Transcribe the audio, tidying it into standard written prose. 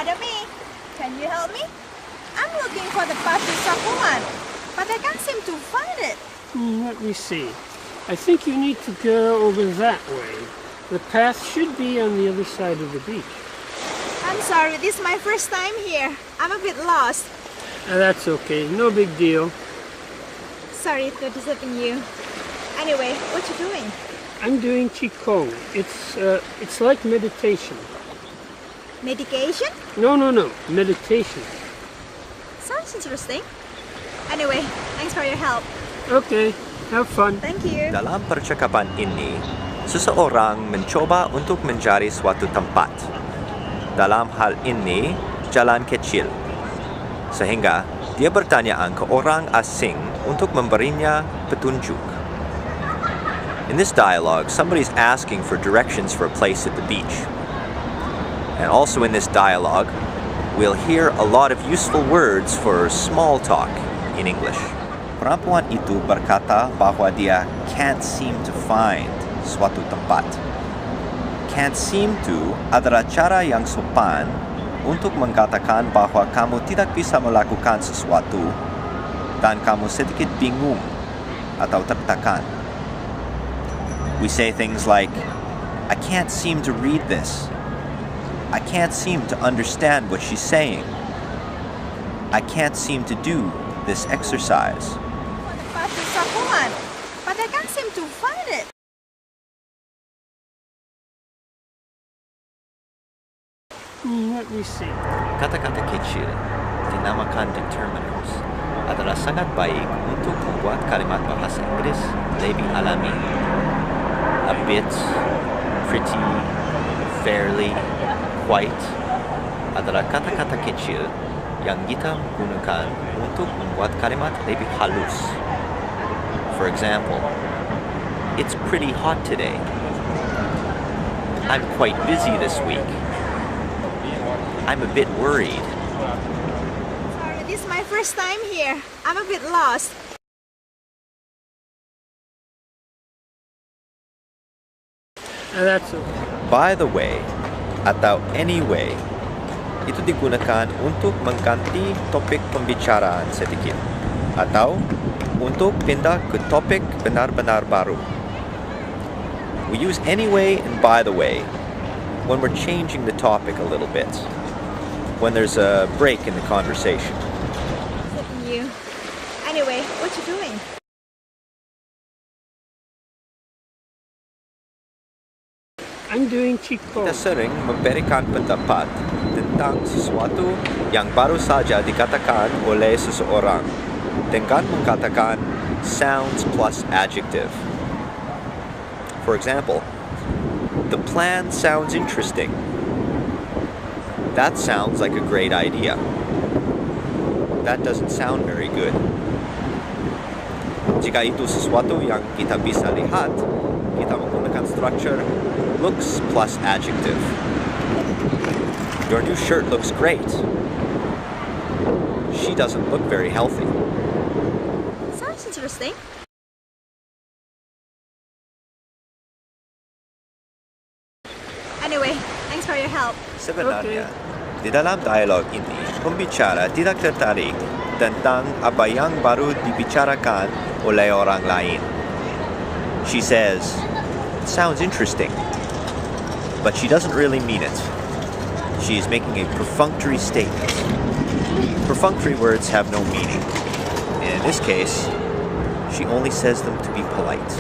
bother me. Can you help me? I'm looking for the Petunjuk, but I can't seem to find it. Let me see. I think you need to go over that way. The path should be on the other side of the beach. I'm sorry, this is my first time here. I'm a bit lost. That's okay, no big deal. Sorry for disturbing you. Anyway, what you doing? I'm doing Qigong. It's like meditation. Medication? No, meditation. Sounds interesting. Anyway, thanks for your help. Okay, have fun. Thank you. Dalam percakapan ini, seseorang mencoba untuk mencari suatu tempat. Dalam hal ini, jalan kecil. Sehingga dia bertanyaan ke orang asing untuk memberinya petunjuk. In this dialogue, somebody's asking for directions for a place at the beach. And also in this dialogue, we'll hear a lot of useful words for small talk in English. Perempuan itu berkata bahwa dia can't seem to find suatu tempat. Can't seem to adalah cara yang sopan untuk mengatakan bahwa kamu tidak bisa melakukan sesuatu dan kamu sedikit bingung atau tertekan. We say things like, I can't seem to read this. I can't seem to understand what she's saying. I can't seem to do this exercise. Petunjuk, but I can't seem to find it. Let me see. Kata-kata kecil dinamakan determiners adalah sangat baik untuk membuat kalimat bahasa Inggris lebih alami. A bit, pretty, fairly, quite adalah kata-kata kecil yang kita gunakan untuk membuat kalimat lebih halus. For example, it's pretty hot today. I'm quite busy this week. I'm a bit worried. Sorry, this is my first time here. I'm a bit lost. That's okay. By the way, atau anyway, itu digunakan untuk mengganti topik pembicaraan sedikit atau untuk pindah ke topik benar-benar baru. We use anyway and by the way when we're changing the topic a little bit, when there's a break in the conversation. You. Anyway, what you doing? I'm doing Qigong. Kita sering memberikan pendapat tentang sesuatu yang baru saja dikatakan oleh seseorang dengan menggunakan sounds plus adjective. For example, the plan sounds interesting. That sounds like a great idea. That doesn't sound very good. Jika itu sesuatu yang kita bisa lihat, kita menggunakan structure looks plus adjective. Your new shirt looks great. She doesn't look very healthy. Sounds interesting. Anyway, thanks for your help. Sebenarnya, di dalam dialog ini, pembicara tidak tertarik tentang apa yang baru dibicarakan oleh orang lain. She says, "It sounds interesting," but she doesn't really mean it. She is making a perfunctory statement. Perfunctory words have no meaning. And in this case, she only says them to be polite.